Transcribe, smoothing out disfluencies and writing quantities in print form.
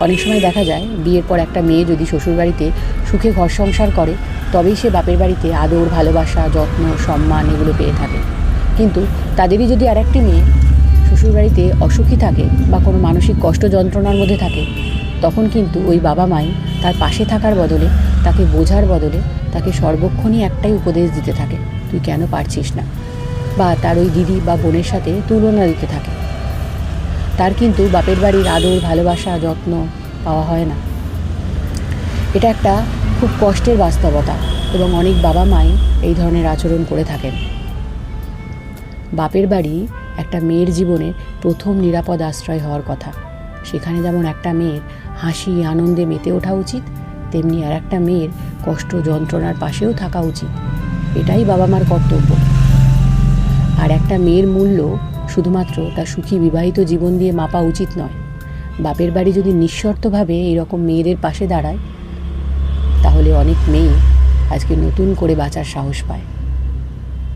অনেক সময় দেখা যায় বিয়ের পর একটা মেয়ে যদি শ্বশুরবাড়িতে সুখে ঘর সংসার করে তবেই সে বাপের বাড়িতে আদর, ভালোবাসা, যত্ন, সম্মান এগুলো পেয়ে থাকে। কিন্তু তাদেরই যদি আর একটি মেয়ে শ্বশুরবাড়িতে অসুখী থাকে বা কোনো মানসিক কষ্ট যন্ত্রণার মধ্যে থাকে, তখন কিন্তু ওই বাবা মাই তার পাশে থাকার বদলে, তাকে বোঝার বদলে তাকে সর্বক্ষণই একটাই উপদেশ দিতে থাকে, তুই কেন পারছিস না, বা তার ওই দিদি বা বোনের সাথে তুলনা দিতে থাকে। তার কিন্তু বাপের বাড়ির আদর, ভালোবাসা, যত্ন পাওয়া হয় না। এটা একটা খুব কষ্টের বাস্তবতা এবং অনেক বাবা মাই এই ধরনের আচরণ করে থাকেন। বাপের বাড়ি একটা মেয়ের জীবনের প্রথম নিরাপদ আশ্রয় হওয়ার কথা। সেখানে যেমন একটা মেয়ের হাসি আনন্দে মেতে ওঠা উচিত, তেমনি আর একটা মেয়ের কষ্ট যন্ত্রণার পাশেও থাকা উচিত। এটাই বাবা মার কর্তব্য। আর একটা মেয়ের মূল্য শুধুমাত্র তার সুখী বিবাহিত জীবন দিয়ে মাপা উচিত নয়। বাপের বাড়ি যদি নিঃশর্তভাবে এরকম মেয়েদের পাশে দাঁড়ায়, তাহলে অনেক মেয়ে আজকে নতুন করে বাঁচার সাহস পায়।